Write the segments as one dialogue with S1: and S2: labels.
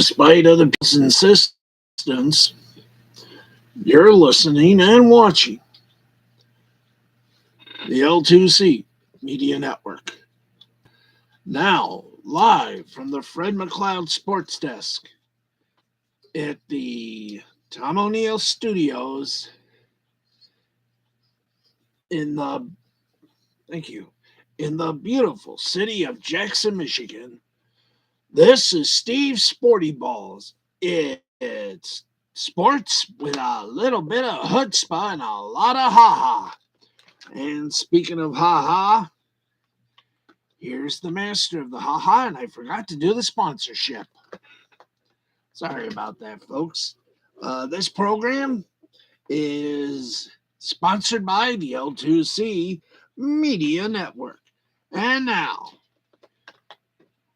S1: Despite other people's insistence, you're listening and watching the L2C Media Network. Now, live from the Fred McLeod Sports Desk at the Tom O'Neill Studios in the in the beautiful city of Jackson, Michigan. This is Steve's Sporty Balls. It's sports with a little bit of chutzpah and a lot of ha-ha. And speaking of ha-ha, here's the master of the ha-ha, and I forgot to do the sponsorship. Sorry about that, folks. This program is sponsored by the L2C Media Network. And now,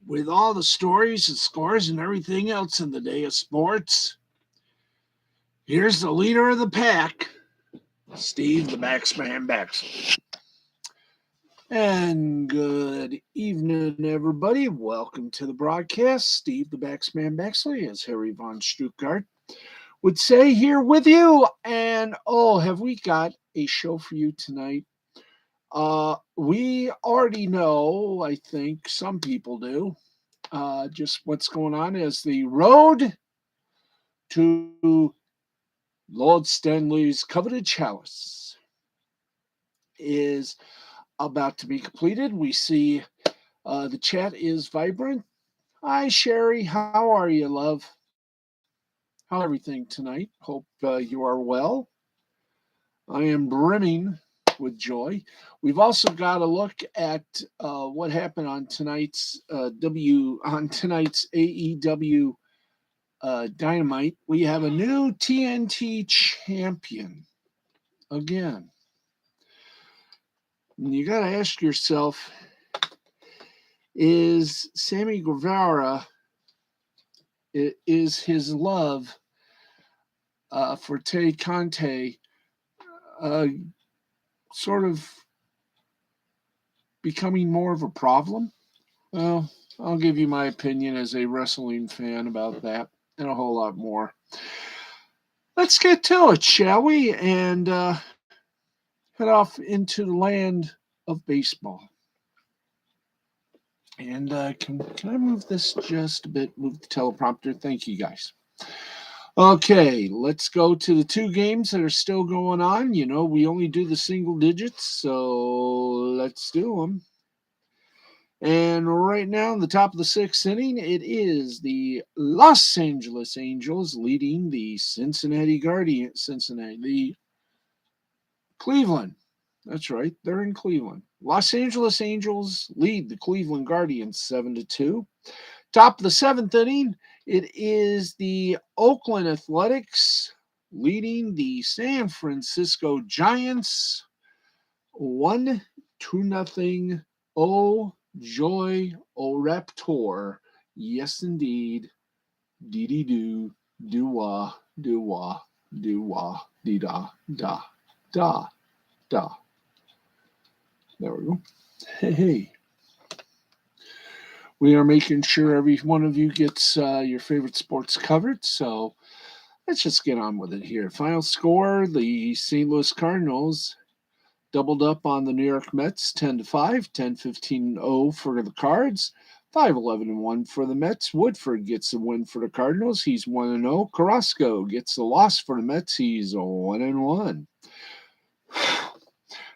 S1: with all the stories and scores and everything else in the day of sports, here's the leader of the pack, Steve the Baxman Baxley. And good evening, everybody. Welcome to the broadcast. Steve the Baxman Baxley, as Harry von Stuttgart would say, here with you. And have we got a show for you tonight? We already know, I think some people do, just what's going on as the road to Lord Stanley's coveted chalice is about to be completed. We see the chat is vibrant. Hi, Sherry. How are you, love? How's everything tonight? Hope you are well. I am brimming with joy. We've also got a look at what happened on tonight's AEW Dynamite. We have a new TNT champion again. And you got to ask yourself, is Sammy Guevara, is his love for Tay Conte sort of becoming more of a problem? Well, I'll give you my opinion as a wrestling fan about that and a whole lot more. Let's get to it, shall we? And head off into the land of baseball. And can I move this just a bit? Move the teleprompter. Thank you, guys. Okay, let's go to the two games that are still going on. You know, we only do the single digits, so let's do them. And right now, in the top of the sixth inning, it is the Los Angeles Angels leading the the Cleveland. That's right, they're in Cleveland. Los Angeles Angels lead the Cleveland Guardians 7-2. Top of the seventh inning, it is the Oakland Athletics leading the San Francisco Giants 1-0. Oh, joy, oh, raptor. Yes, indeed. Dee-dee-doo, do-wah, do-wah, do-wah, dee-da, da, da, da. There we go. Hey. We are making sure every one of you gets your favorite sports covered, so let's just get on with it here. Final score, the St. Louis Cardinals doubled up on the New York Mets 10-5, 10-15-0 for the Cards, 5-11-1 for the Mets. Woodford gets the win for the Cardinals. He's 1-0. Carrasco gets the loss for the Mets. He's 1-1.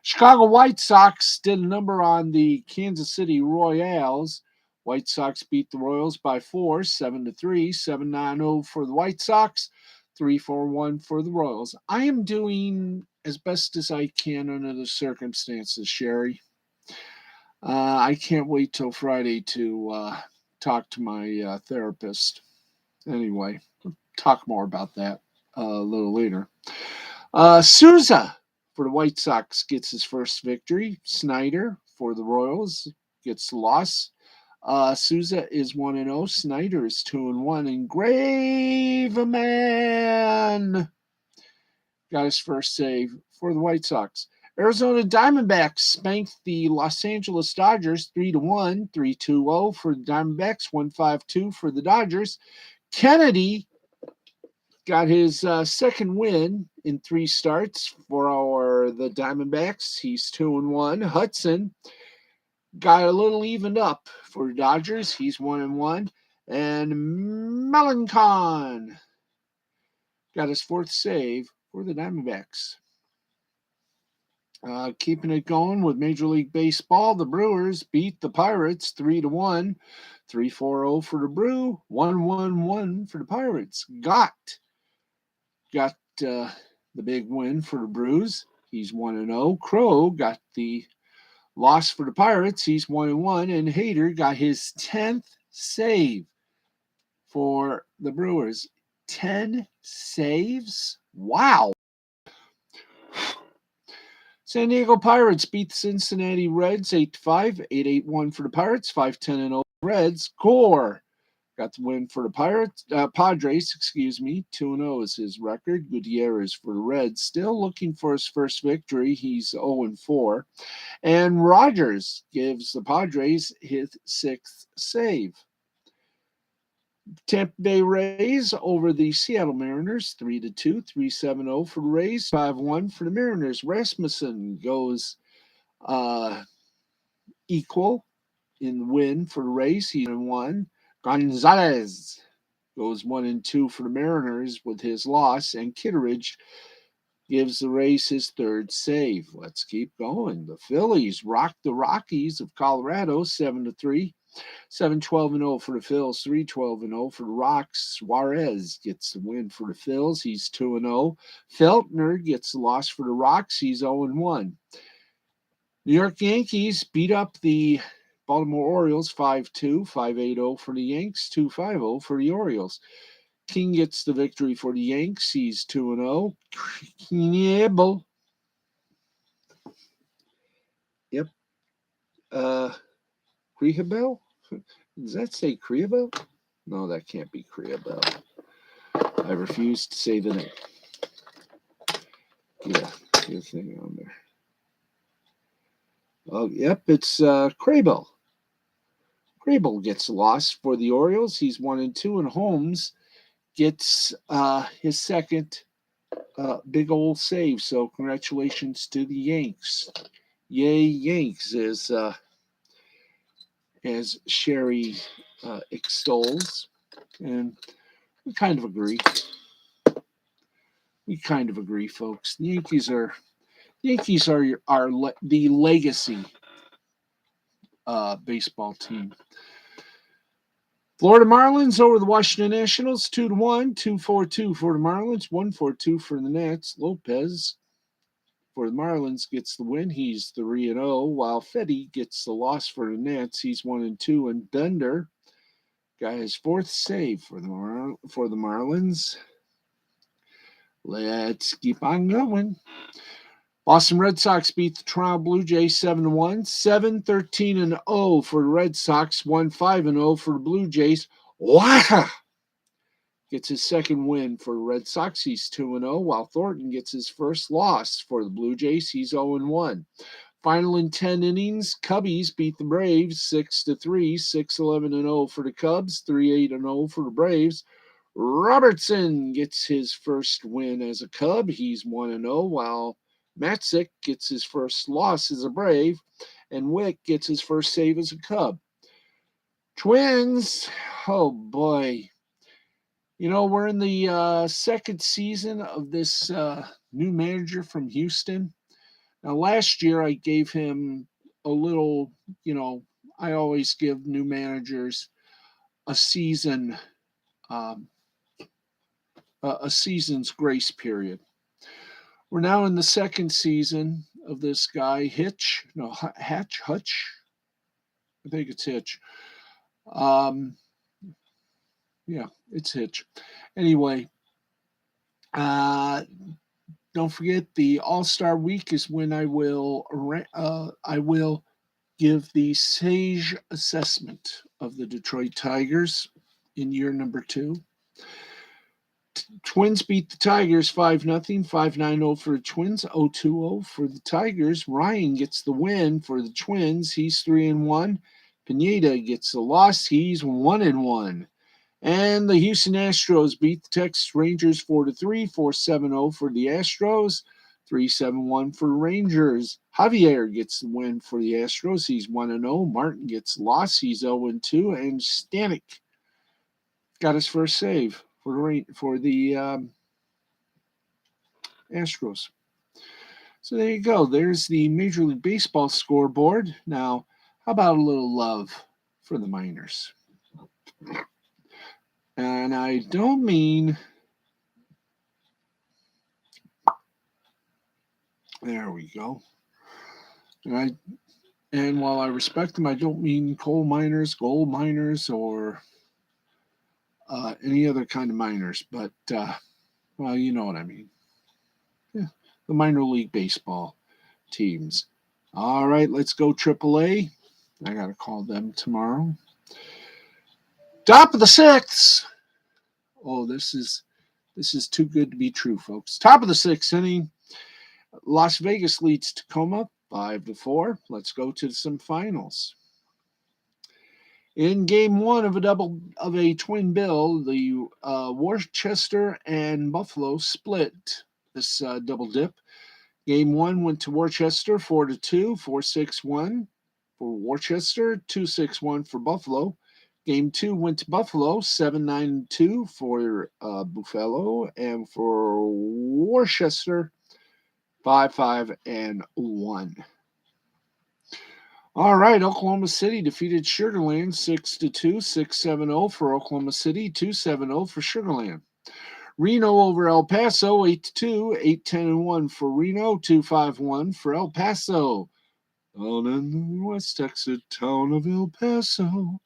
S1: Chicago White Sox did a number on the Kansas City Royals. White Sox beat the Royals by 4, 7-3, 7-9-0 for the White Sox, 3-4-1 for the Royals. I am doing as best as I can under the circumstances, Sherry. I can't wait till Friday to talk to my therapist. Anyway, we'll talk more about that a little later. Souza for the White Sox gets his first victory. Snyder for the Royals gets the loss. Souza is 1-0. Snyder is 2-1. And Graveman got his first save for the White Sox. Arizona Diamondbacks spanked the Los Angeles Dodgers 3-1, 3-2-0 for the Diamondbacks, 1-5-2 for the Dodgers. Kennedy got his second win in 3 starts for the Diamondbacks. He's 2-1. Hudson got a little evened up for the Dodgers. He's 1-1. And Melancon got his 4th save for the Diamondbacks. Keeping it going with Major League Baseball, the Brewers beat the Pirates 3-1. 3-4-0 for the Brew, 1-1-1 for the Pirates. Got the big win for the Brews. He's 1-0. Crow got the loss for the Pirates. He's 1-1. And Hader got his 10th save for the Brewers. 10 saves? Wow. San Diego Pirates beat the Cincinnati Reds 8-5, 8-8-1 for the Pirates, 5-10-0 Reds. Gore got the win for the Padres, 2-0 is his record. Gutierrez for the Reds, still looking for his first victory. He's 0-4. And Rogers gives the Padres his 6th save. Tampa Bay Rays over the Seattle Mariners, 3-2, 3-7-0 for the Rays, 5-1 for the Mariners. Rasmussen goes equal in the win for the Rays. He's 1. Gonzalez goes 1-2 for the Mariners with his loss, and Kitteridge gives the Rays his 3rd save. Let's keep going. The Phillies rocked the Rockies of Colorado 7-3. 7-12-0 for the Phils, 3-12-0 for the Rocks. Suarez gets the win for the Phils. He's 2-0. Feltner gets the loss for the Rocks. He's 0-1. New York Yankees beat up the Baltimore Orioles 5-2, 5-8-0 for the Yanks, 2-5-0 for the Orioles. King gets the victory for the Yanks. He's 2-0. Knebel. Yep. Kriebel? Does that say Kriebel? No, that can't be Kriebel. I refuse to say the name. Yeah, get a thing on there. Oh, yep, it's Krabel. Krabel gets a loss for the Orioles. He's 1-2, and Holmes gets his 2nd big old save. So congratulations to the Yanks. Yay, Yanks, as Sherry extols. And we kind of agree. Folks. The Yankees are the legacy baseball team. Florida Marlins over the Washington Nationals 2-1, 2-4-2 for the Marlins, 1-4-2 for the Nats. Lopez for the Marlins gets the win. He's 3-0, while Fetty gets the loss for the Nats. He's 1-2, and Bender got his 4th save for the Marlins. Let's keep on going. Boston Red Sox beat the Toronto Blue Jays 7-1, 7-13-0 for the Red Sox, 1-5-0 for the Blue Jays. Wow! Gets his 2nd win for the Red Sox. He's 2-0, while Thornton gets his 1st loss for the Blue Jays. He's 0-1. Final in 10 innings, Cubbies beat the Braves 6-3, 6-11-0 for the Cubs, 3-8-0 for the Braves. Robertson gets his 1st win as a Cub. He's 1-0, while Matzik gets his 1st loss as a Brave, and Wick gets his 1st save as a Cub. Twins, oh boy. You know, we're in the 2nd season of this new manager from Houston. Now, last year I gave him a little, I always give new managers a season, a season's grace period. We're now in the 2nd season of this guy, Hutch. I think it's Hitch. Yeah, it's Hitch. Anyway, don't forget the All-Star Week is when I will give the Sage assessment of the Detroit Tigers in year number 2. Twins beat the Tigers 5-0, 5-9-0 for the Twins, 0-2-0 for the Tigers. Ryan gets the win for the Twins. He's 3-1. Pineda gets the loss. He's 1-1. And the Houston Astros beat the Texas Rangers 4-3, 4-7-0 for the Astros, 3-7-1 for Rangers. Javier gets the win for the Astros. He's 1-0. Martin gets lost. He's 0-2. And Stanek got his first save for the Astros. So there you go. There's the Major League Baseball scoreboard. Now, how about a little love for the minors? And I don't mean, there we go. And while I respect them, I don't mean coal miners, gold miners, or any other kind of miners. But, well, you know what I mean. Yeah, the minor league baseball teams. All right, let's go AAA. I got to call them tomorrow. Top of the sixth. Oh, this is too good to be true, folks. Top of the sixth inning. Las Vegas leads Tacoma 5-4. Let's go to some finals. In game one of a twin bill, the Worcester and Buffalo split this double dip. Game one went to Worcester 4-2, 4-6-1 for Worcester, 2-6-1 for Buffalo. Game two went to Buffalo 7-9-2 for Buffalo, and for Worcester 5-5-1. All right, Oklahoma City defeated Sugar Land 6-2, 6-7-0 for Oklahoma City, 2-7-0 for Sugar Land. Reno over El Paso 8-2, 8-10-1 for Reno, 2-5-1 for El Paso. Down in the West Texas town of El Paso.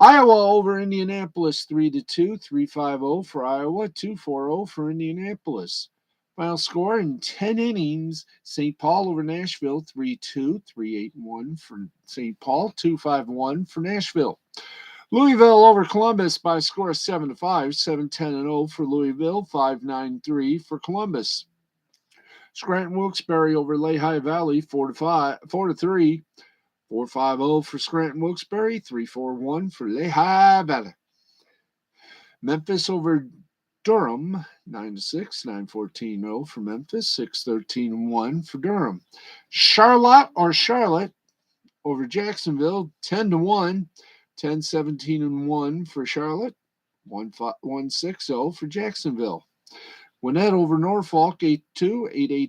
S1: Iowa over Indianapolis 3-2, 3-5-0 for Iowa, 2-4-0 for Indianapolis. Final score in 10 innings, St. Paul over Nashville 3-2, 3-8-1 for St. Paul, 2-5-1 for Nashville. Louisville over Columbus by a score of 7-5, 7-10-0 for Louisville, 5-9-3 for Columbus. Scranton Wilkes-Barre over Lehigh Valley 4-3, 4-5-0 for Scranton Wilkes-Barre, 3-4-1 for Lehigh Valley. Memphis over Durham 9-6, 9-14-0 for Memphis, 6-13-1 for Durham. Charlotte over Jacksonville 10-1, 10-17-1 for Charlotte, 1-6-0 for Jacksonville. Gwinnett over Norfolk 8-2,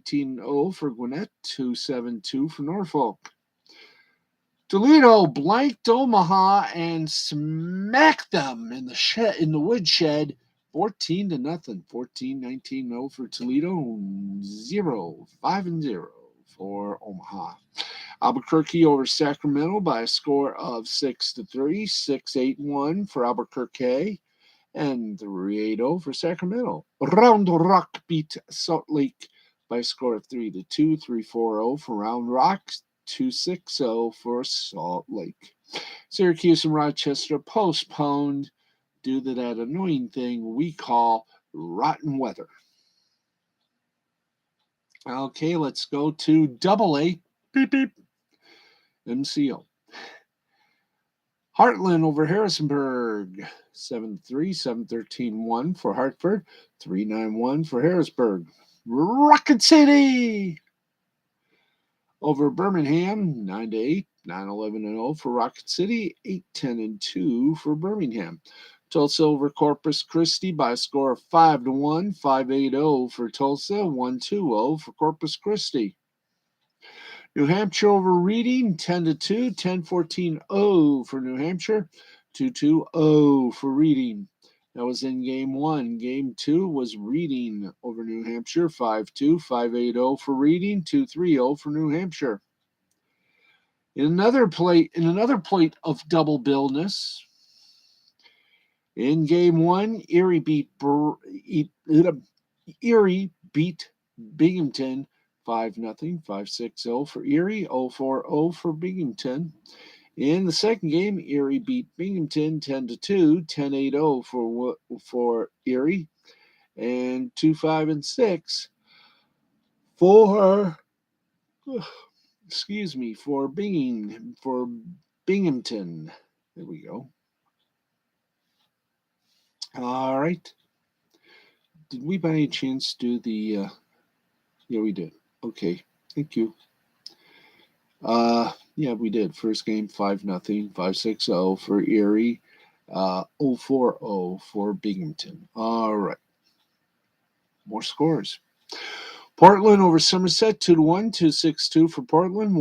S1: 8-18-0 for Gwinnett, 2-7-2 for Norfolk. Toledo blanked Omaha and smacked them in the woodshed 14-0, 14-19-0 for Toledo, 5-0 for Omaha. Albuquerque over Sacramento by a score of 6-3, 6-8-1 for Albuquerque, and 3-8-0 for Sacramento. Round Rock beat Salt Lake by a score of 3-2, 3-4-0 for Round Rock, 2-6-0 for Salt Lake. Syracuse and Rochester postponed due to that annoying thing we call rotten weather. Okay, let's go to AA. Beep, beep. MCO. Heartland over Harrisonburg, 7-3, 7-13-1 for Hartford, 3-9-1 for Harrisburg. Rocket City over Birmingham, 9-8, 9-11-0 for Rocket City, 8-10-2 for Birmingham. Tulsa over Corpus Christi by a score of 5-1, 5-8-0 for Tulsa, 1-2-0 for Corpus Christi. New Hampshire over Reading, 10-2, 10-14-0 for New Hampshire, 2-2-0 for Reading. That was in game one. Game two was Reading over New Hampshire, 5-2, 5-8-0 for Reading, 2-3-0 for New Hampshire. In another plate of double billness, in game one, Erie beat Binghamton 5-0, 5-6-0 for Erie, 0-4-0 for Binghamton. In the second game, Erie beat Binghamton 10-2, 10-8-0 for Erie, and 2-5-6 for Binghamton. There we go. All right. Did we by any chance do the? Yeah, we did. Okay. Thank you. Yeah, we did. First game 5-0, 5-6-0 for Erie, 0-4-0 for Binghamton. All right. More scores. Portland over Somerset 2-1, 2-6-2 for Portland,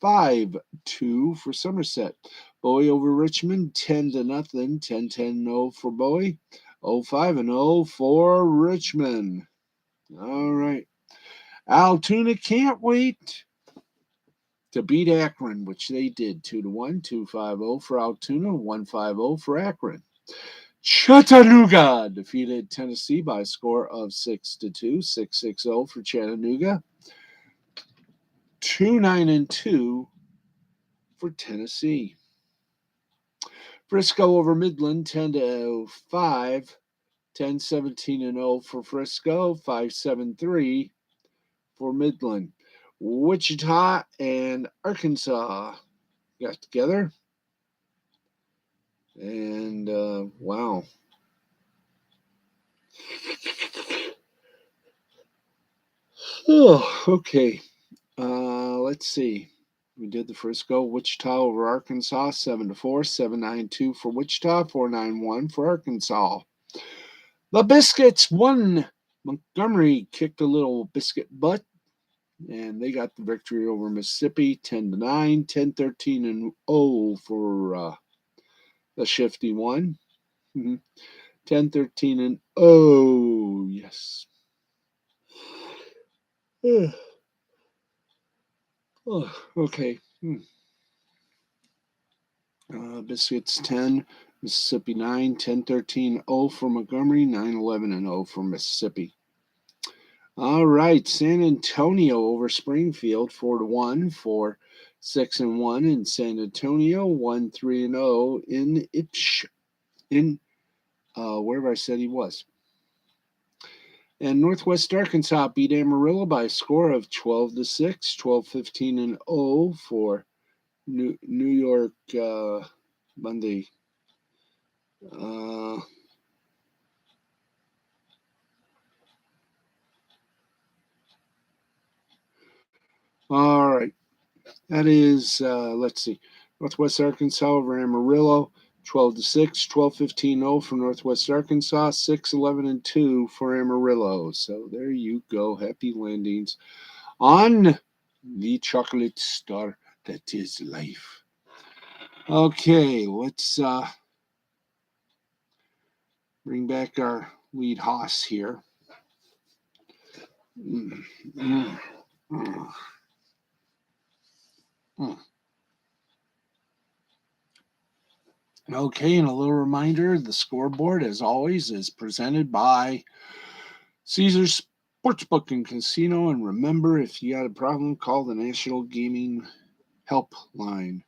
S1: 1-5-2 for Somerset. Bowie over Richmond 10-0, 10-10-0 for Bowie, 0-5-0 for Richmond. All right. Altoona can't wait to beat Akron, which they did 2-1, 2-5-0 for Altoona, 1-5-0 for Akron. Chattanooga defeated Tennessee by a score of 6-2, 6-6-0 for Chattanooga, 2-9-2 for Tennessee. Frisco over Midland 10-5, 10-17-0 for Frisco, 5-7-3 for Midland. Wichita and Arkansas got together. And wow. Oh, okay. Let's see. We did the first go. Wichita over Arkansas, 7-4, 7-9-2 for Wichita, 4-9-1 for Arkansas. The Biscuits won. Montgomery kicked a little biscuit butt, and they got the victory over Mississippi, 10-9, 10-13-0 for the shifty one. 10-13-0. Yes. Oh, okay. Biscuits 10, Mississippi 9, 10-13-0 for Montgomery, 9-11-0 for Mississippi. All right, San Antonio over Springfield 4-1 for 6-1 in San Antonio, 1-3-0 in wherever I said he was. And Northwest Arkansas beat Amarillo by a score of 12-6, 12-15-0 for New York Monday. All right. That is, let's see, Northwest Arkansas over Amarillo, 12-6, 12-15-0 for Northwest Arkansas, 6-11-2 for Amarillo. So there you go. Happy landings on the chocolate star that is life. Okay, let's bring back our lead hoss here. Okay, and a little reminder, the scoreboard, as always, is presented by Caesars Sportsbook and Casino. And remember, if you got a problem, call the National Gaming Helpline.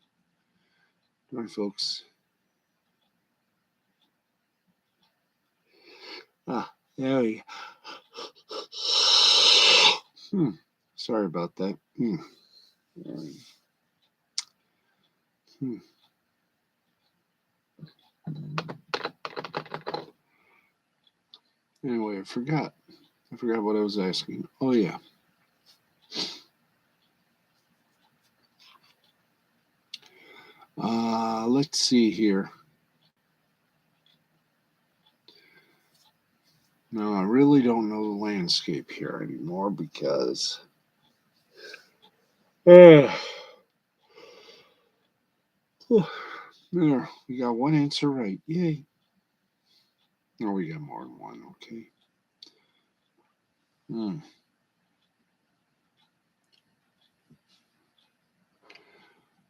S1: All right, folks. There we go. Sorry about that. Anyway, I forgot what I was asking. Oh, yeah. Let's see here. No, I really don't know the landscape here anymore because there, we got one answer right. Yay. No, we got more than one. Okay.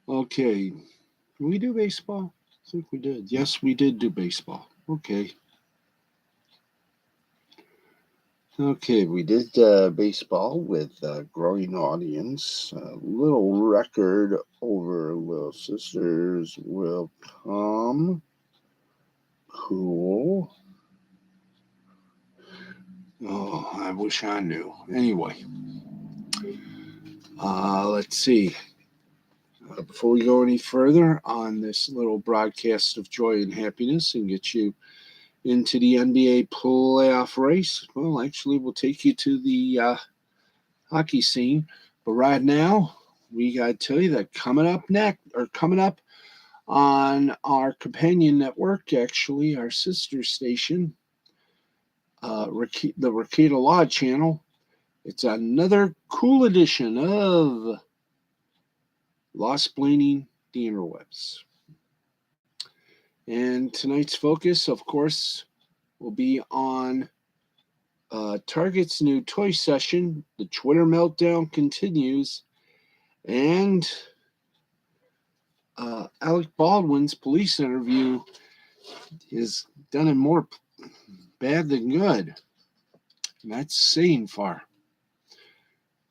S1: Okay. Did we do baseball? I think we did. Yes, we did do baseball. Okay. Okay, we did baseball with a growing audience. A little record over Little Sisters will come. Cool. Oh, I wish I knew. Anyway, let's see. Before we go any further on this little broadcast of joy and happiness and get you into the NBA playoff race. Well, actually, we'll take you to the hockey scene. But right now, we got to tell you that coming up on our companion network, actually, our sister station, the Ricada Law Channel, it's another cool edition of Lost Blaney the Interwebs. And tonight's focus, of course, will be on Target's new toy session. The Twitter meltdown continues, and Alec Baldwin's police interview is done in more bad than good. And that's saying far.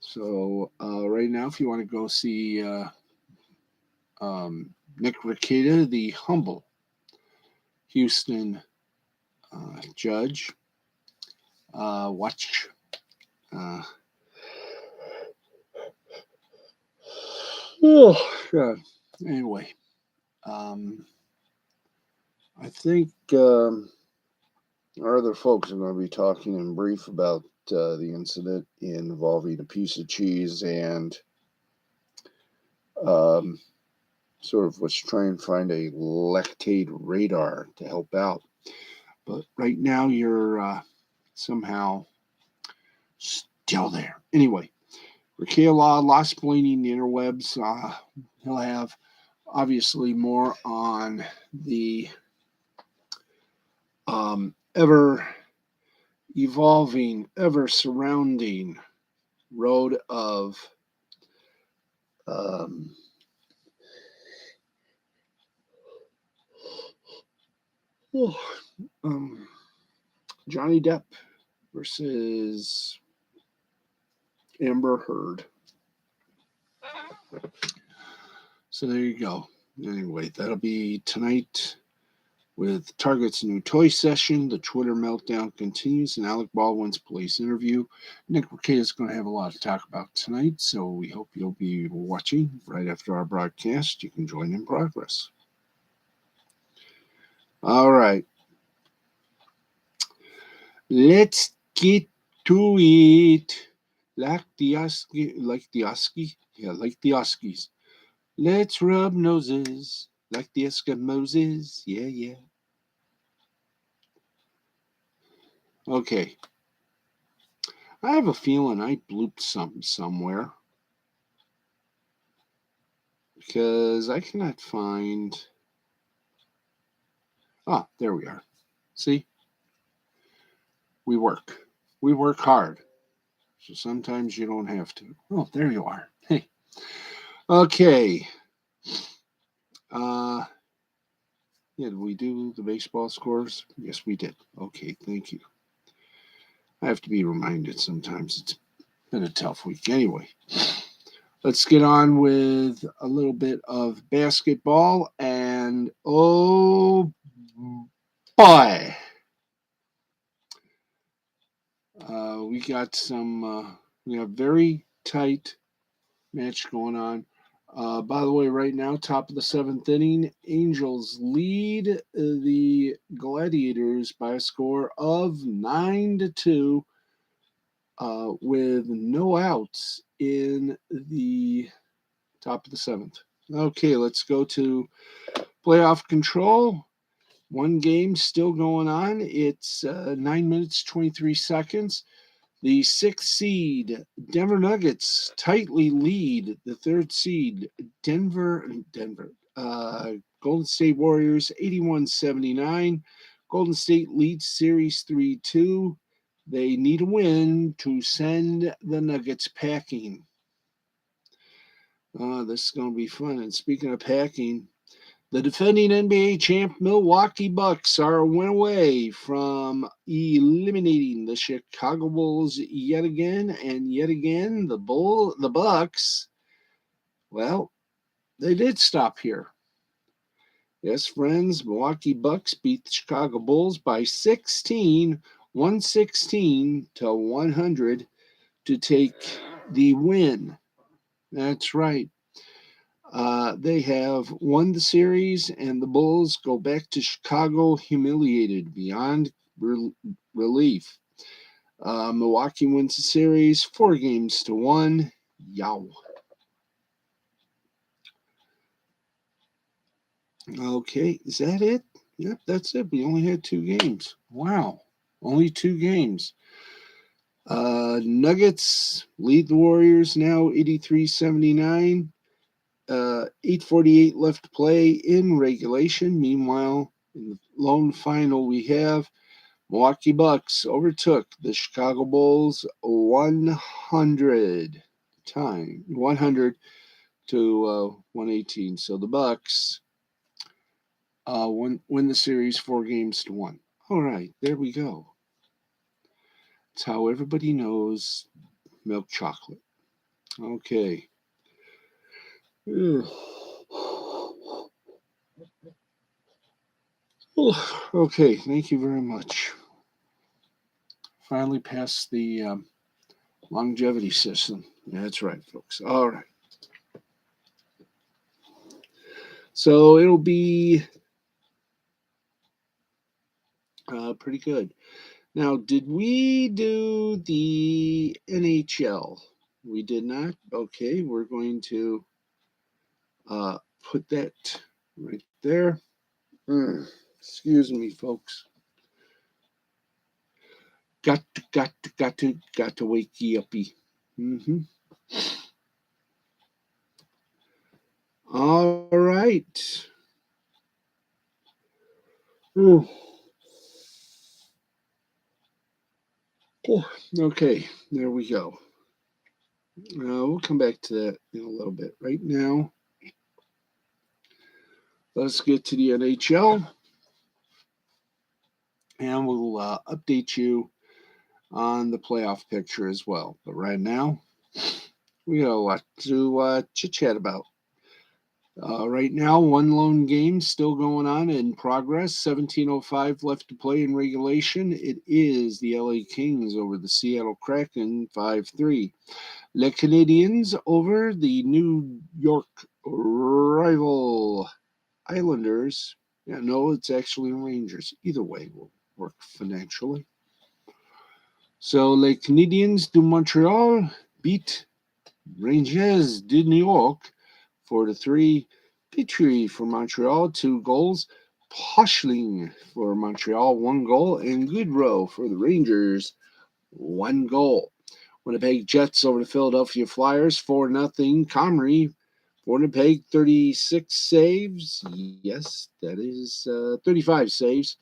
S1: So right now, if you want to go see Nick Ricada, the humble Houston judge, watch. Oh God. Anyway, I think our other folks are going to be talking in brief about the incident involving a piece of cheese and sort of was trying to find a lactate radar to help out. But right now you're somehow still there. Anyway, Ricada Law, Lost Blaney, the Interwebs. He'll have obviously more on the ever evolving, ever surrounding road of Johnny Depp versus Amber Heard. So there you go. Anyway, that'll be tonight with Target's new toy session. The Twitter meltdown continues, and Alec Baldwin's police interview. Nick Ricada is going to have a lot to talk about tonight, so we hope you'll be watching right after our broadcast. You can join in progress. All right. Let's get to it. Like the Oskies. Let's rub noses like the Eskimoses. Yeah, yeah. Okay. I have a feeling I blooped something somewhere because I cannot find. Ah, there we are. See? We work. We work hard. So sometimes you don't have to. Oh, there you are. Hey. Okay. Yeah, did we do the baseball scores? Yes, we did. Okay, thank you. I have to be reminded sometimes. It's been a tough week. Anyway, let's get on with a little bit of basketball. And oh boy, we got very tight match going on. By the way, right now, top of the seventh inning, Angels lead the Gladiators by a score of 9-2, with no outs in the top of the seventh. Okay, let's go to playoff control. One game still going on. It's 9 minutes, 23 seconds. The sixth seed, Denver Nuggets, tightly lead the third seed, Golden State Warriors, 81-79. Golden State leads series 3-2. They need a win to send the Nuggets packing. This is going to be fun. And speaking of packing, the defending NBA champ Milwaukee Bucks are a win away from eliminating the Chicago Bulls yet again, and yet again the Bucks, well, they did stop here. Yes, friends, Milwaukee Bucks beat the Chicago Bulls by 16, 116 to 100 to take the win. That's right. They have won the series, and the Bulls go back to Chicago humiliated beyond relief. Milwaukee wins the series 4-1. Yow. Okay, is that it? Yep, that's it. We only had 2 games. Wow, only 2 games. Nuggets lead the Warriors now 83-79. 8:48 left to play in regulation. Meanwhile, in the lone final, we have Milwaukee Bucks overtook the Chicago Bulls 100 to 118. So the Bucks win the series 4-1. All right, there we go. It's how everybody knows milk chocolate. Okay. Okay, thank you very much. Finally passed the longevity system. That's right, folks. All right. So it'll be pretty good. Now, did we do the NHL? We did not. Okay, we're going to put that right there. Excuse me, folks. Got to wake you uppy. All right. Ooh. Okay, there we go. We'll come back to that in a little bit. Right now, let's get to the NHL, and we'll update you on the playoff picture as well. But right now, we got a lot to chit-chat about. Right now, one lone game still going on in progress. 17:05 left to play in regulation. It is the LA Kings over the Seattle Kraken 5-3. Les Canadiens over the New York rival Islanders. Yeah, no, it's actually Rangers. Either way will work financially. So Les Canadiens de Montreal beat Rangers de New York 4-3. Petrie for Montreal, 2 goals. Poshling for Montreal, 1 goal. And Goodrow for the Rangers, 1 goal. Winnipeg Jets over the Philadelphia Flyers, 4-0. Comrie for Winnipeg, 36 saves. Yes, that is 35 saves.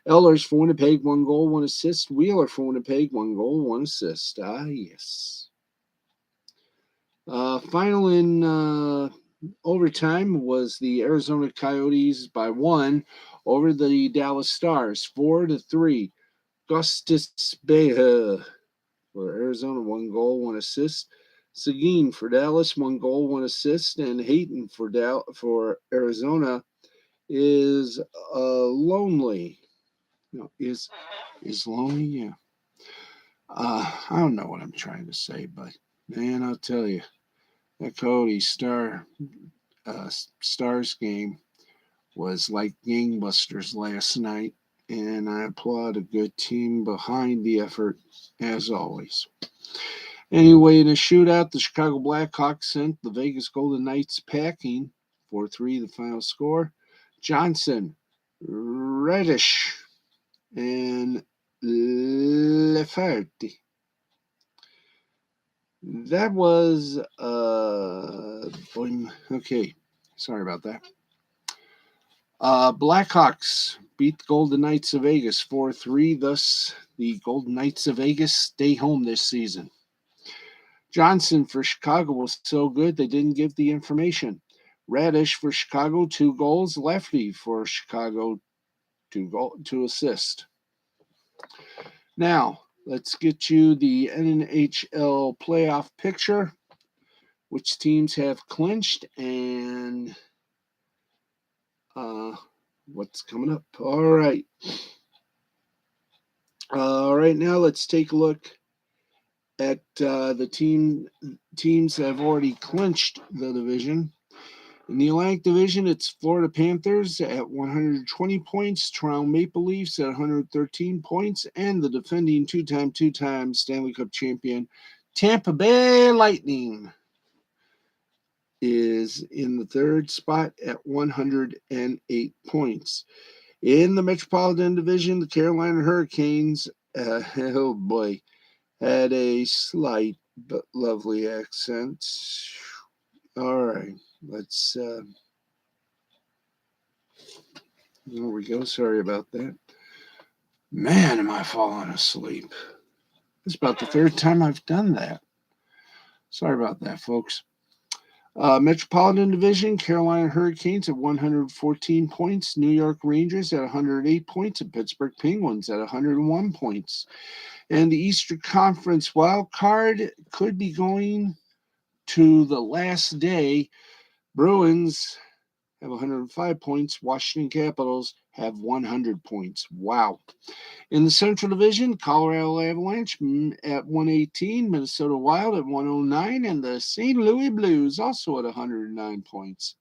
S1: Ehlers for Winnipeg, 1 goal, 1 assist. Wheeler for Winnipeg, 1 goal, 1 assist. Ah, yes. Final in overtime was the Arizona Coyotes by 1 over the Dallas Stars, 4-3. Gustis Beha for Arizona, 1 goal, 1 assist. Seguin for Dallas, 1 goal, 1 assist. And Hayton for Arizona is lonely. No, is lonely? Yeah. I don't know what I'm trying to say, but man, I'll tell you, that Cody Stars game was like gangbusters last night, and I applaud a good team behind the effort as always. Anyway, in a shootout, the Chicago Blackhawks sent the Vegas Golden Knights packing. 4-3 the final score. Johnson, Reddish, and Lefebvre. That was okay. Sorry about that. Blackhawks beat the Golden Knights of Vegas 4-3. Thus, the Golden Knights of Vegas stay home this season. Johnson for Chicago was so good they didn't give the information. Radish for Chicago, 2 goals. Lefty for Chicago, 2 assists. Now, let's get you the NHL playoff picture, which teams have clinched, and what's coming up. All right. Right now, let's take a look at the teams that have already clinched the division. In the Atlantic Division, it's Florida Panthers at 120 points, Toronto Maple Leafs at 113 points, and the defending two-time Stanley Cup champion Tampa Bay Lightning is in the third spot at 108 points. In the Metropolitan Division, the Carolina Hurricanes, oh boy, had a slight but lovely accent. All right, let's. There we go. Sorry about that. Man, am I falling asleep. It's about the third time I've done that. Sorry about that, folks. Metropolitan Division, Carolina Hurricanes at 114 points, New York Rangers at 108 points, and Pittsburgh Penguins at 101 points. And the Eastern Conference wild card could be going to the last day. Bruins have 105 points. Washington Capitals have 100 points. Wow. In the Central Division, Colorado Avalanche at 118, Minnesota Wild at 109, and the St. Louis Blues also at 109 points.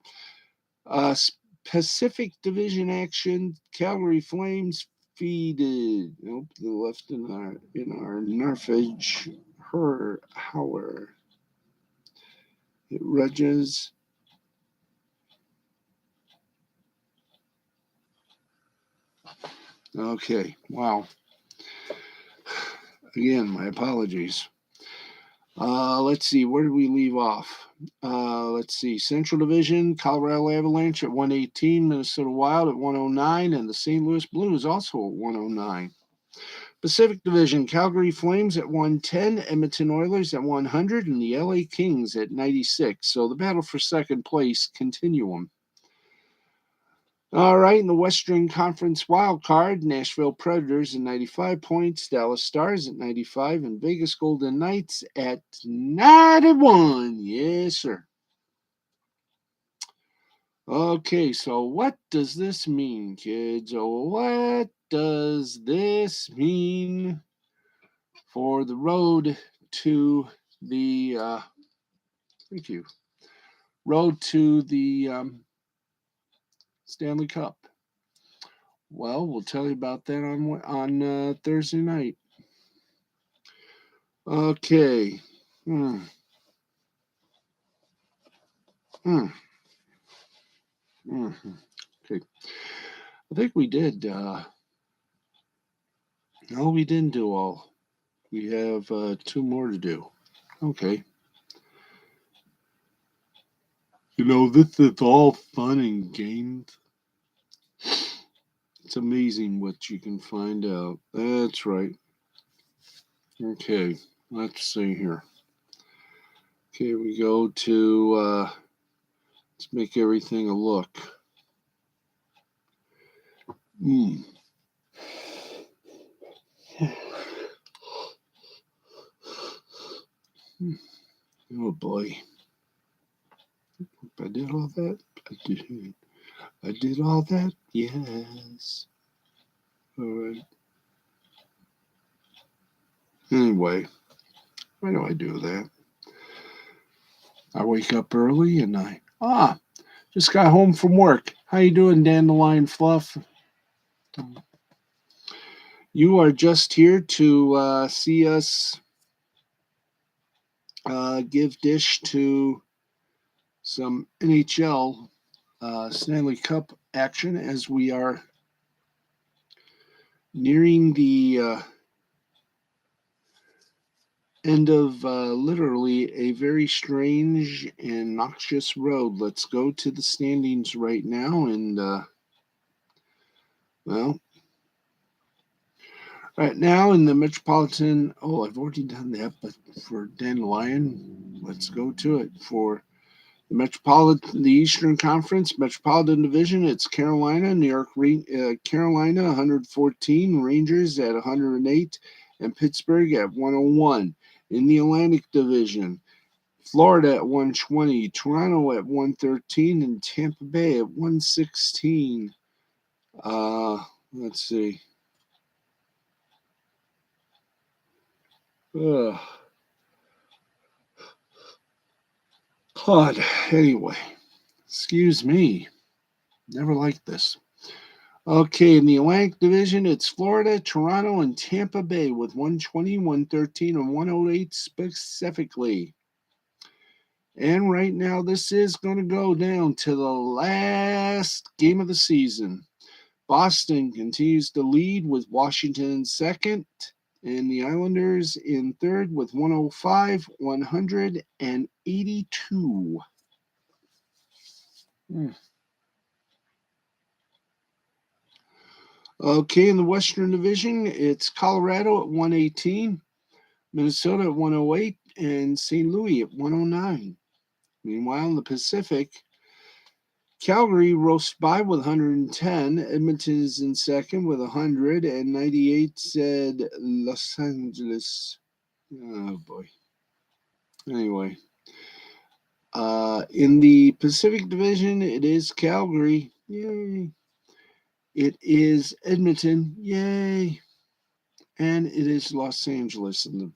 S1: Pacific Division action, Calgary Flames defeated. Nope, they left in our Narfage Hauer. It Rudges. Okay, wow. Again, my apologies. Let's see, where did we leave off? Let's see, Central Division, Colorado Avalanche at 118, Minnesota Wild at 109, and the St. Louis Blues also at 109. Pacific Division, Calgary Flames at 110, Edmonton Oilers at 100, and the LA Kings at 96. So the battle for second place continuum. All right, in the Western Conference wild card, Nashville Predators at 95 points, Dallas Stars at 95, and Vegas Golden Knights at 91. Yes, sir. Okay, so what does this mean, kids? What does this mean for the road to the road to the Stanley Cup? Well, we'll tell you about that on Thursday night. Okay. Okay. I think we did. No, we didn't do all. We have two more to do. Okay. This is all fun and games. It's amazing what you can find out. That's right. Okay, let's see here. Okay, we go to, let's make everything a look. Oh boy. I did all that? I did all that? Yes. All right. Anyway, why do I do that? I wake up early and just got home from work. How you doing, Dandelion Fluff? You are just here to see us give dish to some NHL Stanley Cup action as we are nearing the end of literally a very strange and noxious road. Let's go to the standings right now and, well, right now in the Metropolitan, I've already done that, but for Dandelion, let's go to it. For the Eastern Conference Metropolitan Division, it's Carolina, New York, Carolina 114, Rangers at 108, and Pittsburgh at 101. In the Atlantic Division, Florida at 120, Toronto at 113, and Tampa Bay at 116. Let's see. God, anyway. Excuse me. Never liked this. Okay, in the Atlantic Division, it's Florida, Toronto, and Tampa Bay with 120, 113, and 108 specifically. And right now, this is going to go down to the last game of the season. Boston continues to lead with Washington in second, and the Islanders in third with 105, 182. Okay, in the Western Division, it's Colorado at 118, Minnesota at 108, and St. Louis at 109. Meanwhile, in the Pacific, Calgary roasts by with 110. Edmonton is in second with 100, and 98 said Los Angeles. Oh, boy. Anyway, in the Pacific Division, it is Calgary. Yay. It is Edmonton. Yay. And it is Los Angeles in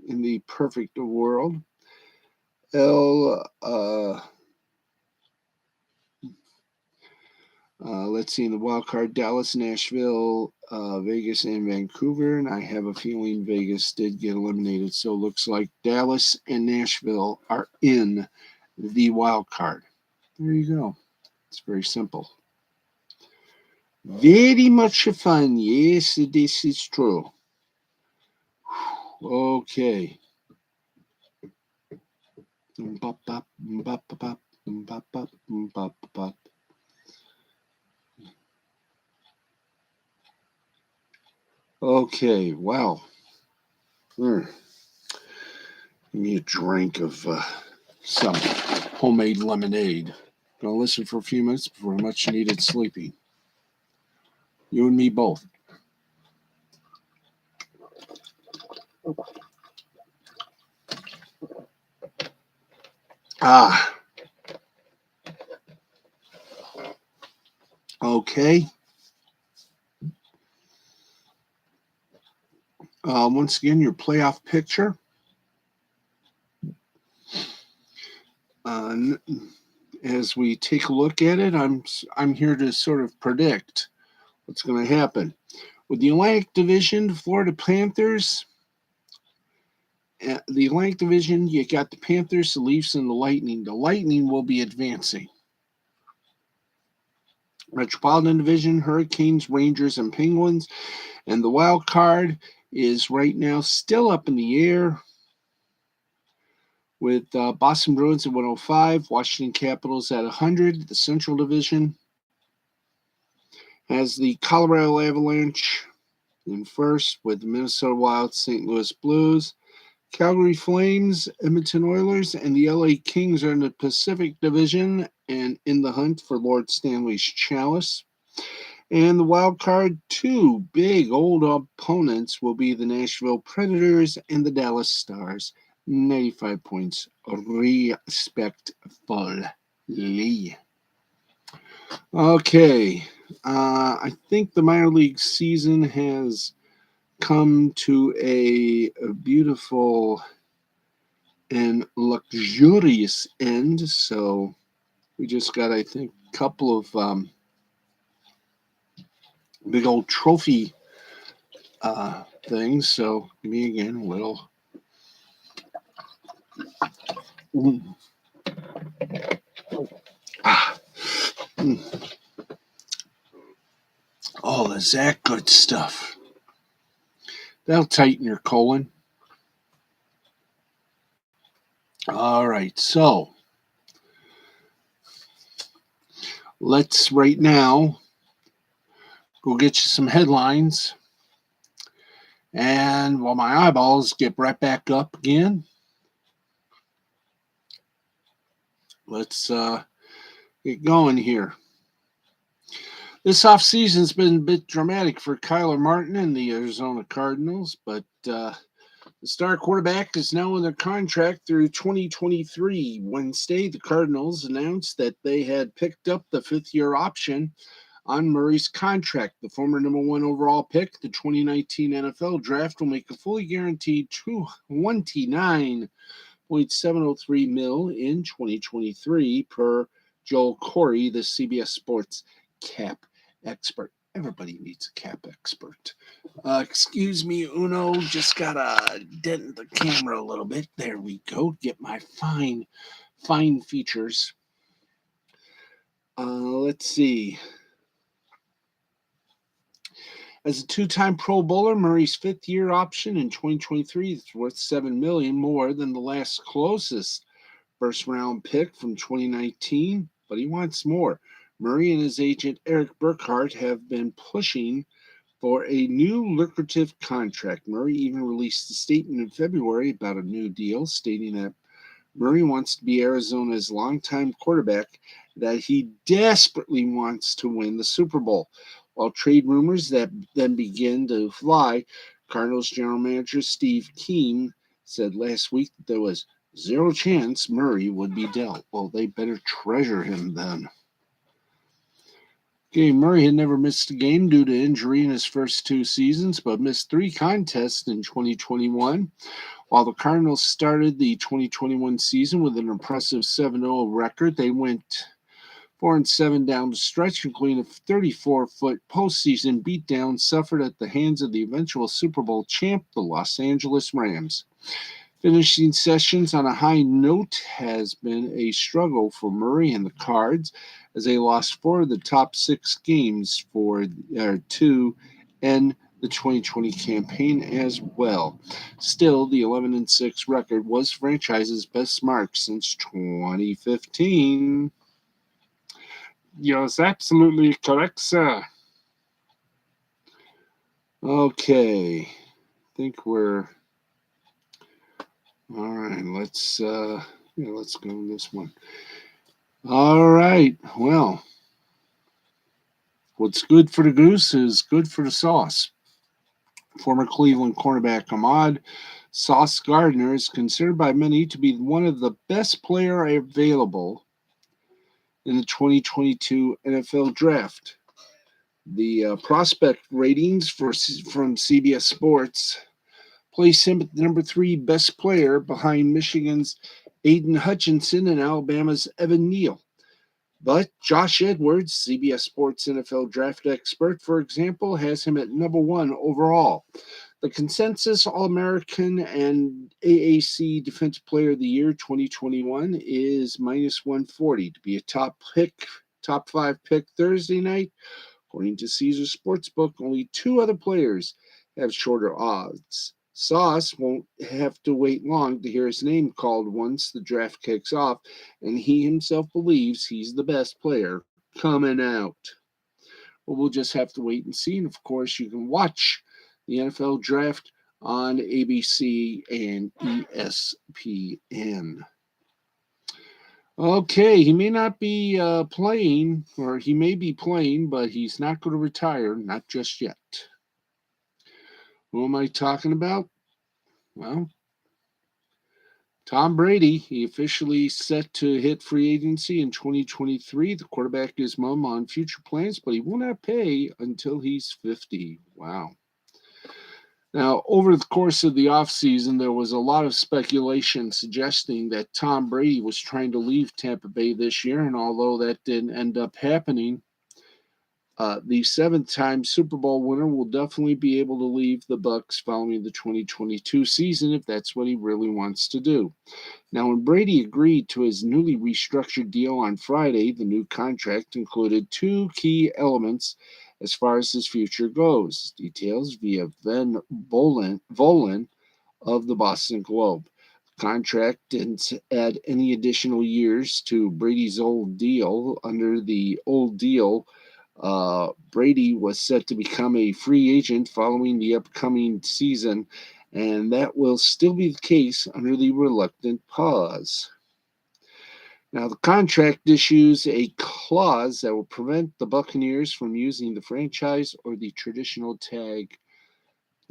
S1: the perfect world. Let's see, in the wild card, Dallas, Nashville, Vegas, and Vancouver. And I have a feeling Vegas did get eliminated. So it looks like Dallas and Nashville are in the wild card. There you go. It's very simple. Very much fun. Yes, this is true. Okay. Okay, well. Give me a drink of some homemade lemonade. Gonna listen for a few minutes before much needed sleeping. You and me both. Okay. Once again, your playoff picture. As we take a look at it, I'm here to sort of predict what's going to happen. With the Atlantic Division, Florida Panthers. The Atlantic Division, you got the Panthers, the Leafs, and the Lightning. The Lightning will be advancing. Metropolitan Division, Hurricanes, Rangers, and Penguins. And the wild card is right now still up in the air with Boston Bruins at 105, Washington Capitals at 100. The Central Division has the Colorado Avalanche in first with the Minnesota Wild, St. Louis Blues, Calgary Flames, Edmonton Oilers, and the LA Kings are in the Pacific Division and in the hunt for Lord Stanley's Chalice. And the wild card, two big old opponents will be the Nashville Predators and the Dallas Stars. 95 points, respectfully. Okay, I think the minor league season has come to a beautiful and luxurious end. So we just got, I think, a couple of big old trophy things. So give me again a little. Oh, is that good stuff? That'll tighten your colon. All right, so let's right now go get you some headlines. And while my eyeballs get right back up again, let's get going here. This offseason's been a bit dramatic for Kyler Martin and the Arizona Cardinals, but the star quarterback is now under contract through 2023. Wednesday, the Cardinals announced that they had picked up the fifth-year option on Murray's contract. The former number one overall pick, the 2019 NFL Draft, will make a fully guaranteed $29.703 million in 2023 per Joel Corey, the CBS Sports cap expert. Everybody needs a cap expert. Excuse me, Uno. Just gotta dent the camera a little bit. There we go. Get my fine features. Let's see. As a two-time Pro Bowler, Murray's fifth-year option in 2023 is worth $7 million more than the last closest first-round pick from 2019, but he wants more. Murray and his agent Eric Burkhart have been pushing for a new lucrative contract. Murray even released a statement in February about a new deal, stating that Murray wants to be Arizona's longtime quarterback, that he desperately wants to win the Super Bowl. While trade rumors that then begin to fly, Cardinals general manager Steve Keane said last week that there was zero chance Murray would be dealt. Well, they better treasure him then. Okay, Murray had never missed a game due to injury in his first two seasons, but missed three contests in 2021. While the Cardinals started the 2021 season with an impressive 7-0 record, they went 4-7 down the stretch, including a 34-foot postseason beatdown suffered at the hands of the eventual Super Bowl champ, the Los Angeles Rams. Finishing sessions on a high note has been a struggle for Murray and the Cards, as they lost four of the top six games to end the 2020 campaign as well. Still, the 11-6 record was franchise's best mark since 2015. Yes, absolutely correct, sir. Okay, I think we're all right. Let's go with this one. All right. Well, what's good for the goose is good for the sauce. Former Cleveland cornerback Ahmad Sauce Gardner is considered by many to be one of the best player available in the 2022 NFL Draft. The prospect ratings from CBS Sports place him at the number 3 best player behind Michigan's Aiden Hutchinson and Alabama's Evan Neal. But Josh Edwards, CBS Sports NFL draft expert, for example, has him at number 1 overall. The consensus All-American and AAC Defensive Player of the Year 2021 is minus 140 to be a top 5 pick Thursday night. According to Caesar Sportsbook, only 2 other players have shorter odds. Sauce won't have to wait long to hear his name called once the draft kicks off, and he himself believes he's the best player coming out. Well, we'll just have to wait and see. And of course, you can watch the NFL draft on ABC and ESPN. Okay, he may not be playing, or he may be playing, but he's not going to retire, not just yet. Who am I talking about? Well, Tom Brady. He officially set to hit free agency in 2023. The quarterback is mum on future plans, but he will not pay until he's 50. Wow. Now, over the course of the offseason, there was a lot of speculation suggesting that Tom Brady was trying to leave Tampa Bay this year, and although that didn't end up happening, the 7th-time Super Bowl winner will definitely be able to leave the Bucs following the 2022 season if that's what he really wants to do. Now, when Brady agreed to his newly restructured deal on Friday, the new contract included 2 key elements as far as his future goes. Details via Ben Volin of the Boston Globe. The contract didn't add any additional years to Brady's old deal. Under the old deal, Brady was set to become a free agent following the upcoming season, and that will still be the case under the reluctant pause. Now, the contract issues a clause that will prevent the Buccaneers from using the franchise or the traditional tag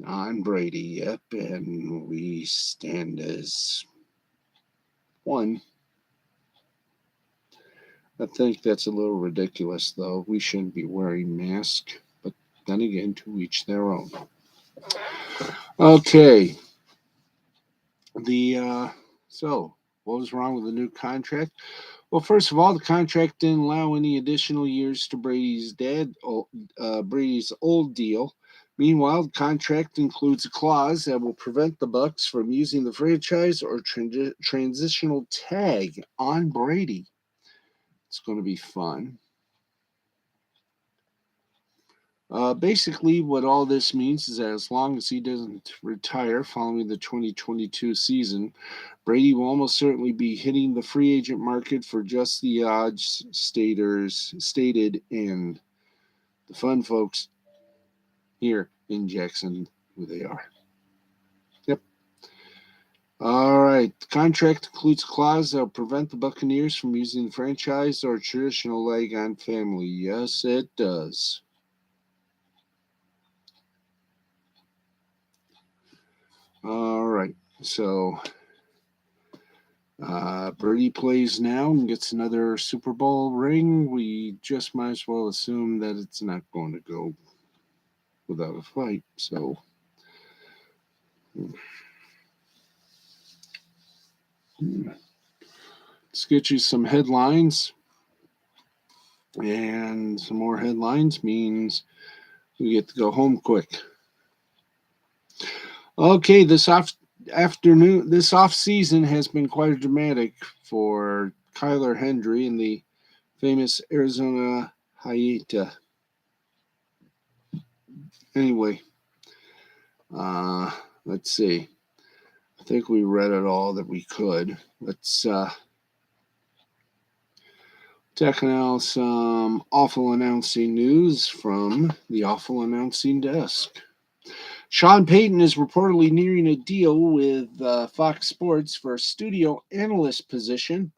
S1: on Brady. Yep, and we stand as one. I think that's a little ridiculous, though. We shouldn't be wearing masks, but then again, to each their own. Okay. So what was wrong with the new contract? Well, first of all, the contract didn't allow any additional years to Brady's old deal. Meanwhile, the contract includes a clause that will prevent the Bucks from using the franchise or transitional tag on Brady. It's going to be fun. Basically, what all this means is that as long as he doesn't retire following the 2022 season, Brady will almost certainly be hitting the free agent market for just the odds stated and the fun folks here in Jackson, who they are. Yep. All right. The contract includes a clause that will prevent the Buccaneers from using the franchise or traditional leg on family. Yes, it does. All right. So Brady plays now and gets another Super Bowl ring. We just might as well assume that it's not going to go without a fight. So let's get you some headlines. And some more headlines means we get to go home quick. Okay, this off season has been quite dramatic for Kyler Hendry and the famous Arizona Hyena. Anyway, let's see. I think we read it all that we could. Let's check out some awful announcing news from the awful announcing desk. Sean Payton is reportedly nearing a deal with Fox Sports for a studio analyst position.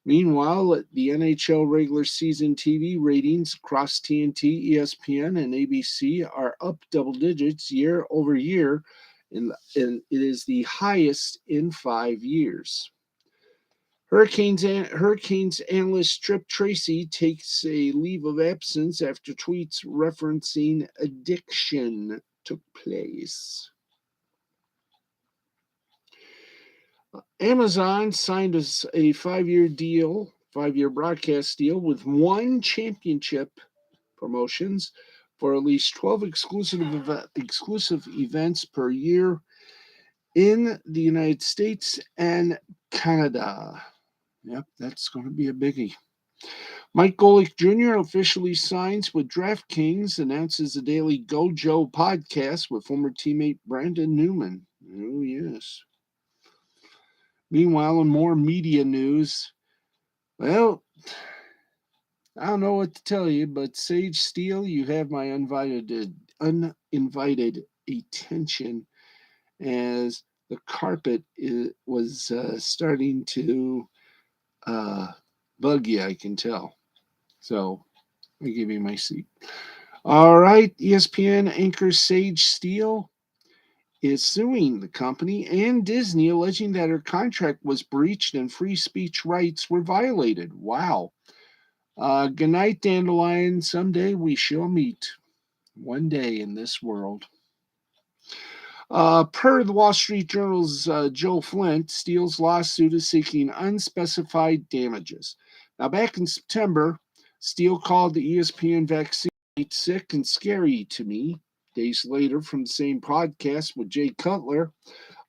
S1: Meanwhile, the NHL regular season TV ratings across TNT, ESPN, and ABC are up double digits year over year, and it is the highest in 5 years. Hurricanes analyst Trip Tracy takes a leave of absence after tweets referencing addiction took place. Amazon signed a 5-year broadcast deal with One Championship Promotions for at least 12 exclusive events per year in the United States and Canada. Yep, that's going to be a biggie. Mike Golick Jr. officially signs with DraftKings, announces the Daily Gojo podcast with former teammate Brandon Newman. Oh, yes. Meanwhile, in more media news, well, I don't know what to tell you, but Sage Steele, you have my uninvited attention as the carpet was starting to bug you, I can tell. So I give you my seat. All right, ESPN anchor Sage Steele is suing the company and Disney, alleging that her contract was breached and free speech rights were violated. Wow. Good night, Dandelion. Someday we shall meet. One day in this world. Per the Wall Street Journal's Joe Flint, Steele's lawsuit is seeking unspecified damages. Now, back in September, Steele called the ESPN vaccine sick and scary to me. Days later, from the same podcast with Jay Cutler,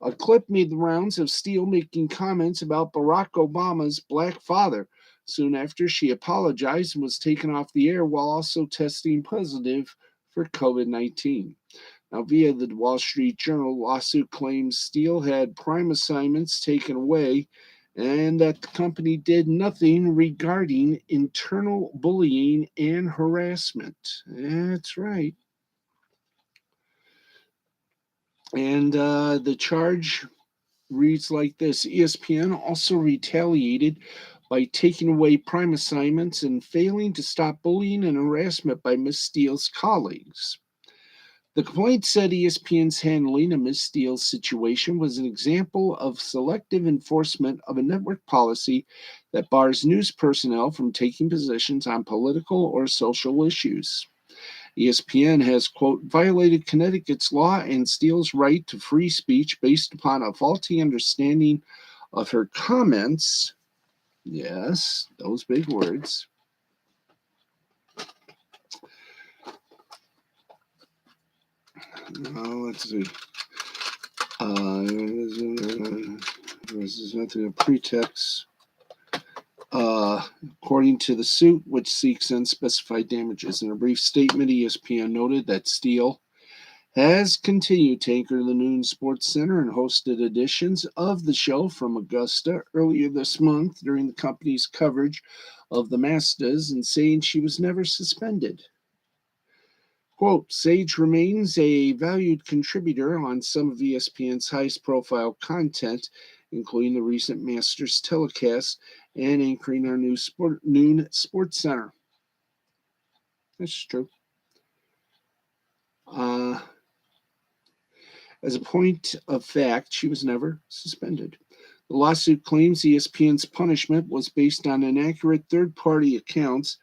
S1: a clip made the rounds of Steele making comments about Barack Obama's black father. Soon after, she apologized and was taken off the air while also testing positive for COVID-19. Now, via the Wall Street Journal, lawsuit claims Steele had prime assignments taken away and that the company did nothing regarding internal bullying and harassment. That's right. And the charge reads like this: ESPN also retaliated by taking away prime assignments and failing to stop bullying and harassment by Ms. Steele's colleagues. The complaint said ESPN's handling of Ms. Steele's situation was an example of selective enforcement of a network policy that bars news personnel from taking positions on political or social issues. ESPN has, quote, violated Connecticut's law and Steele's right to free speech based upon a faulty understanding of her comments. Yes, those big words. Let's see. This is nothing a pretext. According to the suit, which seeks unspecified damages. In a brief statement, ESPN noted that Steele has continued to anchor the Noon Sports Center and hosted editions of the show from Augusta earlier this month during the company's coverage of the Masters, and saying she was never suspended. Quote, Sage remains a valued contributor on some of ESPN's highest profile content, including the recent Masters telecast and anchoring our Noon Sports Center. That's true. As a point of fact, she was never suspended. The lawsuit claims ESPN's punishment was based on inaccurate third-party accounts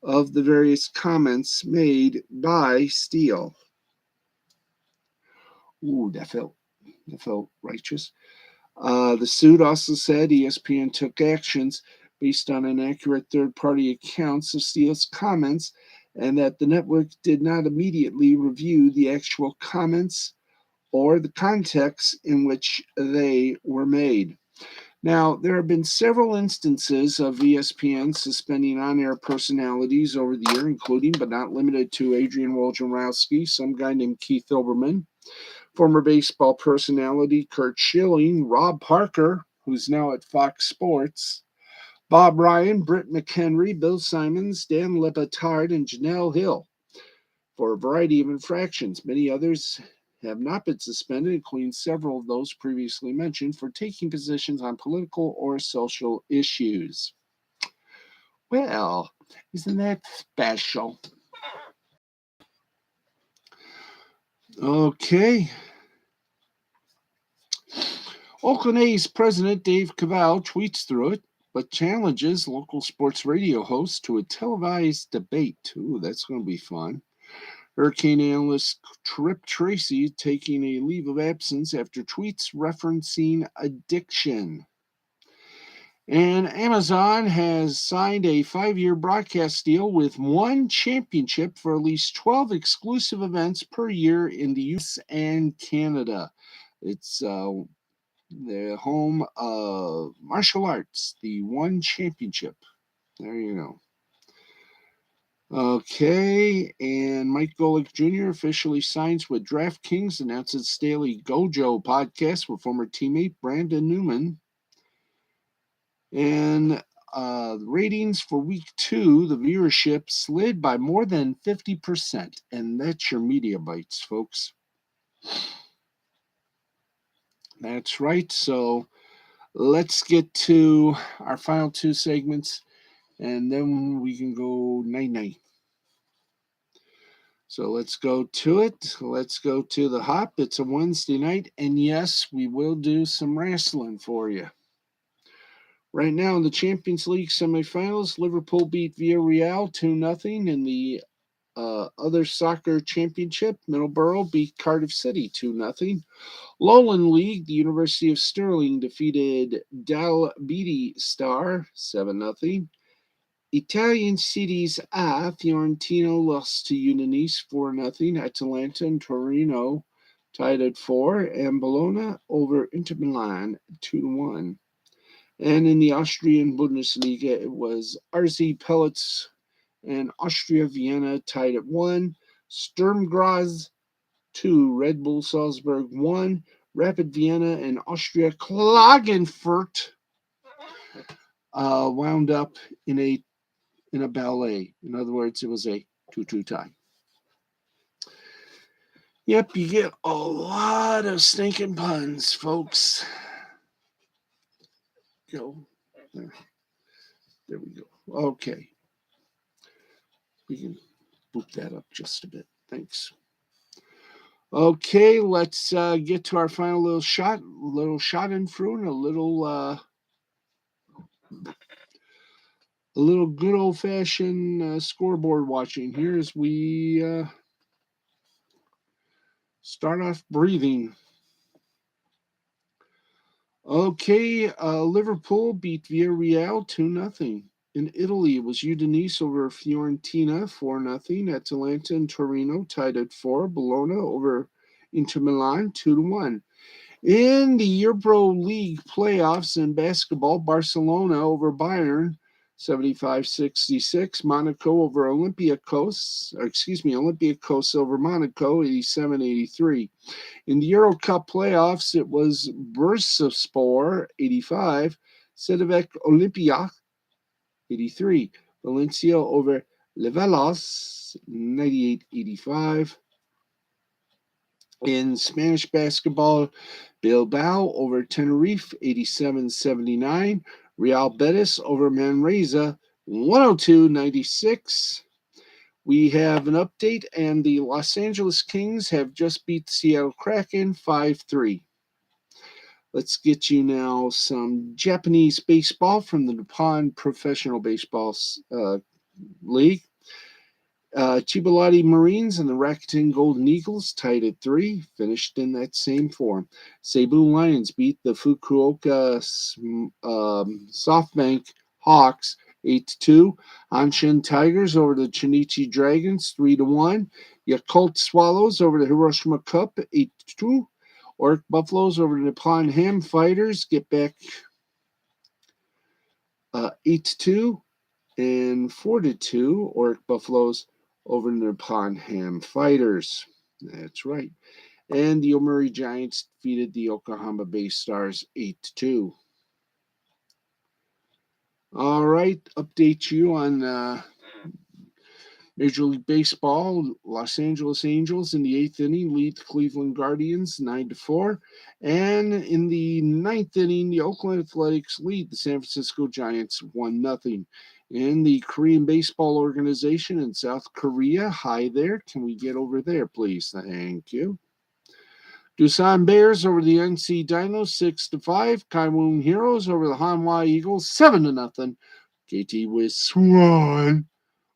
S1: of the various comments made by Steele. Ooh, that felt righteous. The suit also said ESPN took actions based on inaccurate third-party accounts of Steele's comments, and that the network did not immediately review the actual comments or the context in which they were made. Now, there have been several instances of ESPN suspending on-air personalities over the year, including but not limited to Adrian Wojnarowski, some guy named Keith Olbermann, former baseball personality Curt Schilling, Rob Parker, who's now at Fox Sports, Bob Ryan, Britt McHenry, Bill Simons, Dan Le Batard, and Janelle Hill for a variety of infractions. Many others have not been suspended, including several of those previously mentioned, for taking positions on political or social issues. Well, isn't that special? Okay. Oakland A's president Dave Cavall tweets through it, but challenges local sports radio hosts to a televised debate. Ooh, that's going to be fun. Hurricane analyst Trip Tracy taking a leave of absence after tweets referencing addiction. And Amazon has signed a 5-year broadcast deal with one championship for at least 12 exclusive events per year in the US and Canada. It's the home of martial arts, the one championship. There you go. Okay, and Mike Golick Jr. officially signs with DraftKings, announces its daily Gojo podcast with former teammate Brandon Newman. And ratings for week 2, the viewership slid by more than 50%. And that's your media bites, folks. That's right. So let's get to our final 2 segments, and then we can go night-night. So let's go to it. Let's go to the hop. It's a Wednesday night, and yes, we will do some wrestling for you. Right now in the Champions League semifinals, Liverpool beat Villarreal 2-0 in the other soccer championship. Middlesbrough beat Cardiff City 2-0. Lowland League, the University of Stirling defeated Dal Beatty Star 7-0. Italian Series A, Fiorentina lost to Udinese 4-0. Atalanta and Torino tied at 4, and Bologna over Inter Milan 2-1. And in the Austrian Bundesliga, it was RZ Pellets and Austria Vienna tied at 1. Sturm Graz 2, Red Bull Salzburg 1. Rapid Vienna and Austria Klagenfurt wound up in a ballet. In other words, it was a 2-2 tie. Yep, you get a lot of stinking puns, folks. Go. There we go. Okay. We can boop that up just a bit. Thanks. Okay, let's get to our final little shot in fruit, a little good old-fashioned scoreboard watching here as we start off breathing.
S2: Okay, Liverpool beat Villarreal 2-0. In Italy, it was Udinese over Fiorentina 4-0. Atalanta and Torino tied at 4. Bologna over Inter Milan 2-1. In the Euro League playoffs in basketball, Barcelona over Bayern 75-66. Monaco over Olympiacos over Monaco 87-83. In the Euro Cup playoffs, it was Bursaspor 85, Sedevec Olympia 83, Valencia over Levelos 98-85. In Spanish basketball, Bilbao over Tenerife 87-79, Real Betis over Manresa 102-96. We have an update, and the Los Angeles Kings have just beat the Seattle Kraken 5-3. Let's get you now some Japanese baseball from the Nippon Professional Baseball League. Chibalati Marines and the Rakuten Golden Eagles tied at 3, finished in that same form. Cebu Lions beat the Fukuoka SoftBank Hawks 8-2. Hanshin Tigers over the Chinichi Dragons 3-1. Yakult Swallows over the Hiroshima Cup 8-2. Orc Buffaloes over the Nippon Ham Fighters get back 8-2. And 4-2, Orc Buffaloes over the Nippon Ham Fighters. That's right. And the Yomiuri Giants defeated the Yokohama Bay Stars 8-2. All right, update you on Major League Baseball. Los Angeles Angels in the 8th inning lead the Cleveland Guardians 9-4. And in the 9th inning, the Oakland Athletics lead the San Francisco Giants 1-0. In the Korean Baseball Organization in South Korea, hi there. Can we get over there, please? Thank you. Doosan Bears over the NC Dinos 6-5. Kaiwoon Heroes over the Hanwha Eagles 7-0. KT with Swan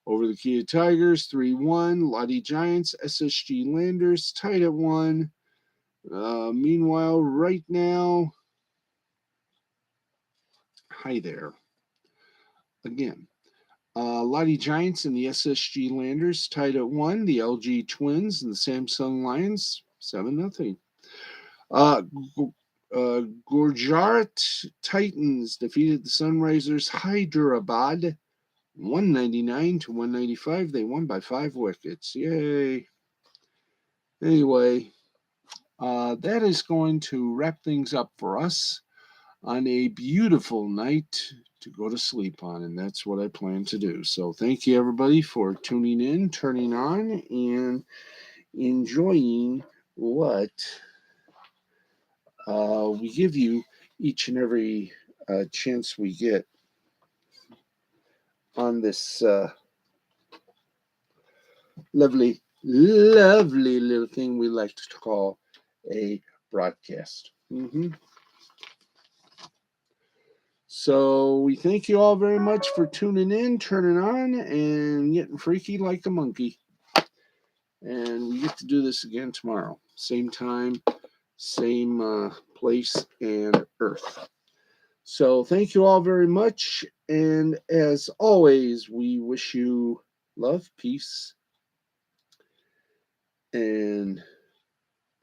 S2: over the Kia Tigers 3-1. Lottie Giants, SSG Landers tied at 1. Meanwhile, right now, hi there. Again, Lottie Giants and the SSG Landers tied at 1. The LG Twins and the Samsung Lions 7-0. Gujarat Titans defeated the Sunrisers Hyderabad 199-195. They won by 5 wickets. Yay. Anyway, that is going to wrap things up for us on a beautiful night to go to sleep on, and that's what I plan to do. So thank you, everybody, for tuning in, turning on, and enjoying what we give you each and every chance we get on this lovely, lovely little thing we like to call a broadcast. So we thank you all very much for tuning in, turning on, and getting freaky like a monkey. And we get to do this again tomorrow. Same time, same place and earth. So thank you all very much. And as always, we wish you love, peace, and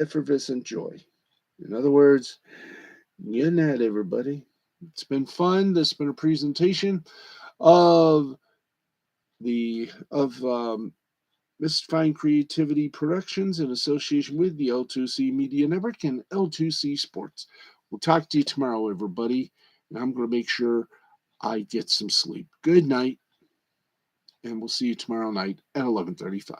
S2: effervescent joy. In other words, good night, everybody. It's been fun. This has been a presentation of Mystifying Creativity Productions in association with the L2C Media Network and L2C Sports. We'll talk to you tomorrow, everybody. And I'm going to make sure I get some sleep. Good night. And we'll see you tomorrow night at 11:35.